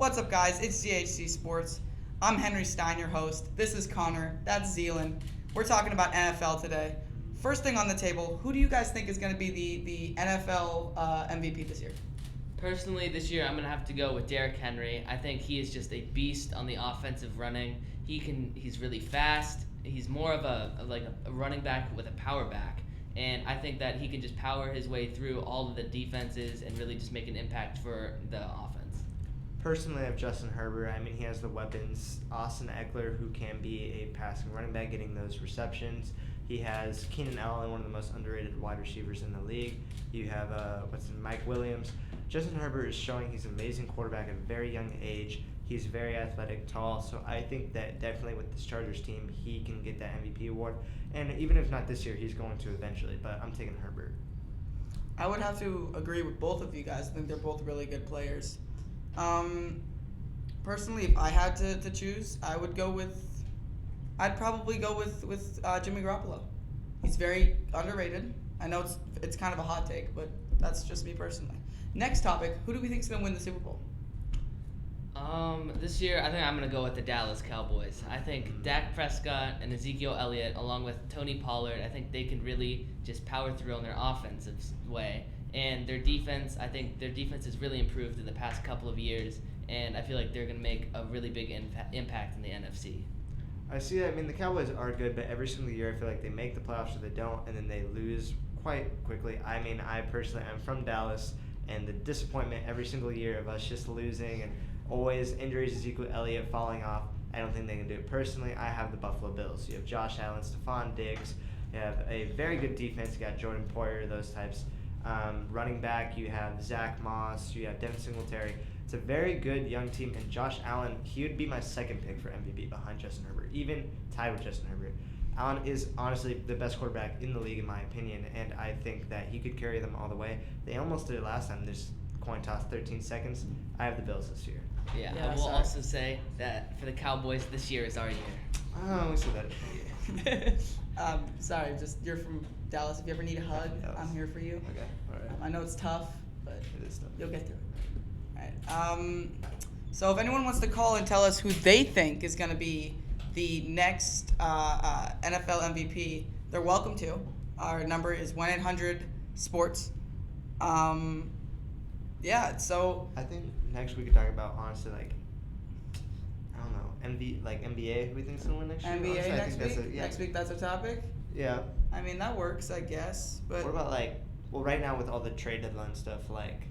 What's up, guys? It's GHC Sports. I'm Henry Stein, your host. This is Connor. That's Zealand. We're talking about NFL today. First thing on the table, who do you guys think is going to be the NFL MVP this year? Personally, this year I'm gonna have to go with Derrick Henry. I think he is just a beast on the offensive running. He's really fast. He's more of a running back with a power back, and I think that he can just power his way through all of the defenses and really just make an impact for the offense. Personally, I have Justin Herbert. I mean, he has the weapons. Austin Eckler, who can be a passing running back, getting those receptions. He has Keenan Allen, one of the most underrated wide receivers in the league. You have Mike Williams. Justin Herbert is showing he's an amazing quarterback at a very young age. He's very athletic, tall. So I think that definitely with this Chargers team, he can get that MVP award. And even if not this year, he's going to eventually. But I'm taking Herbert. I would have to agree with both of you guys. I think they're both really good players. Personally, if I had to choose, I'd probably go with Jimmy Garoppolo. He's very underrated. I know it's kind of a hot take, but that's just me personally. Next topic, who do we think is going to win the Super Bowl? This year I think I'm gonna go with the Dallas Cowboys. I think Dak Prescott and Ezekiel Elliott, along with Tony Pollard, I think they can really just power through on their offensive way. And their defense, I think their defense has really improved in the past couple of years, and I feel like they're going to make a really big impact in the NFC. I see that. I mean, the Cowboys are good, but every single year I feel like they make the playoffs or they don't, and then they lose quite quickly. I mean, I personally am from Dallas, and the disappointment every single year of us just losing and always injuries, Ezekiel Elliott falling off, I don't think they can do it. Personally, I have the Buffalo Bills. You have Josh Allen, Stephon Diggs. You have a very good defense. You got Jordan Poyer, those types. Running back, you have Zach Moss, you have Devin Singletary. It's a very good young team, and Josh Allen, he would be my second pick for MVP behind Justin Herbert, even tied with Justin Herbert. Allen is honestly the best quarterback in the league, in my opinion, and I think that he could carry them all the way. They almost did it last time. There's coin toss, 13 seconds. I have the Bills this year. Yeah, I will also say that for the Cowboys, this year is our year. Oh, we said that. Sorry, you're from Dallas. If you ever need a hug, I'm here for you. Okay, all right. I know it's tough, but It is tough. you'll get through it. All right. So if anyone wants to call and tell us who they think is going to be the next NFL MVP, they're welcome to. Our number is 1-800-SPORTS. Yeah, so I think next we could talk about, honestly, like, I don't know, NBA, who we think's going to win next year? NBA Honestly, I next think week? Next week, that's a topic? Yeah. I mean, that works, I guess. But What about, like, well, right now with all the trade deadline stuff, like,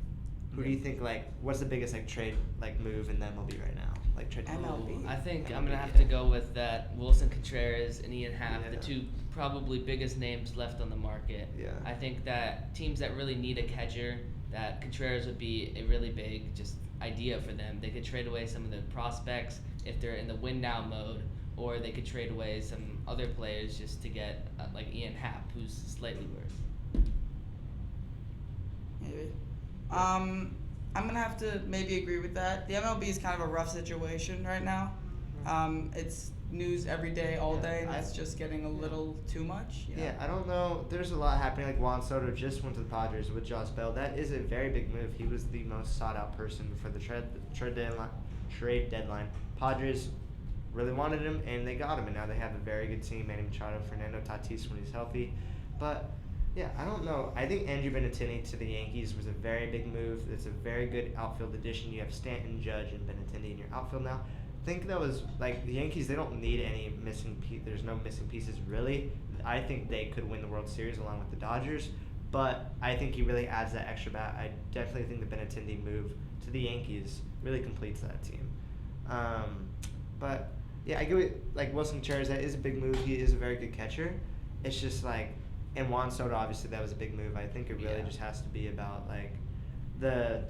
who do you think, like, what's the biggest, like, trade, like, move in the MLB right now? Like, trade MLB? I think MLB, I'm going to have yeah. to go with that Wilson Contreras and Ian Happ, Yeah. the two probably biggest names left on the market. Yeah. I think that teams that really need a catcher, that Contreras would be a really big just idea for them. They could trade away some of the prospects if they're in the win now mode, or they could trade away some other players just to get like Ian Happ, who's slightly worse. maybe. I'm going to have to maybe agree with that. The MLB is kind of a rough situation right now. It's news every day, all Yeah, day, and it's just getting a little too much. You know? Yeah, I don't know. There's a lot happening. Like Juan Soto just went to the Padres with Josh Bell. That is a very big move. He was the most sought out person for the trade deadline. Padres really wanted him, and they got him. And now they have a very good team. Manny Machado, Fernando Tatis when he's healthy. But yeah, I don't know. I think Andrew Benintendi to the Yankees was a very big move. It's a very good outfield addition. You have Stanton, Judge, and Benintendi in your outfield now. I think that was, like, the Yankees, they don't need any missing there's no missing pieces, really. I think they could win the World Series along with the Dodgers, but I think he really adds that extra bat. I definitely think the Benintendi move to the Yankees really completes that team. But, yeah, I get it. Like, Wilson Contreras, that is a big move. He is a very good catcher. It's just, like, and Juan Soto, obviously, that was a big move. I think it really just has to be about, like, the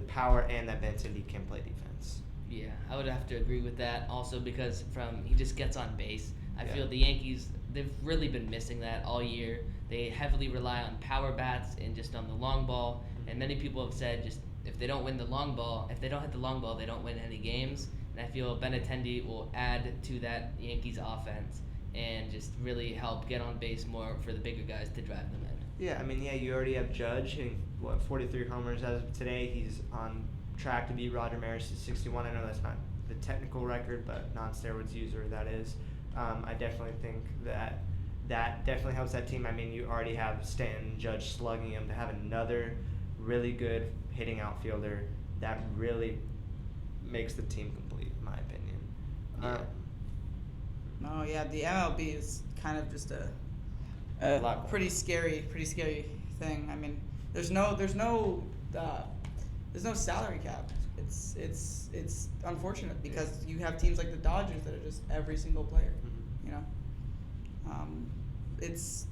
power and that Benintendi can play defense. Yeah, I would have to agree with that also because he just gets on base. I Yeah. feel the Yankees, they've really been missing that all year. They heavily rely on power bats and just on the long ball. And many people have said just if they don't win the long ball, if they don't hit the long ball, they don't win any games. And I feel Benintendi will add to that Yankees offense and just really help get on base more for the bigger guys to drive them in. Yeah, I mean, you already have Judge hitting, 43 homers as of today. He's on track to beat Roger Maris' 61. I know that's not the technical record, but non-steroids user that is. I definitely think that definitely helps that team. I mean, you already have Stanton, Judge slugging him. To have another really good hitting outfielder, that really makes the team complete, in my opinion. Yeah. No, yeah, the MLB is kind of just a Lot. pretty scary thing. I mean, there's no salary cap. It's unfortunate because you have teams like the Dodgers that are just every single player. Mhm. You know, it's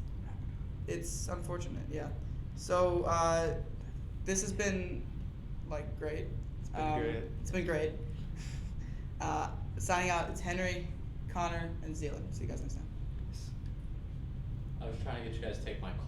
unfortunate. Yeah. So this has been like great. It's been great. It's been great. Signing out. It's Henry, Connor, and Zealand. See you guys next time. I was trying to get you guys to take my call.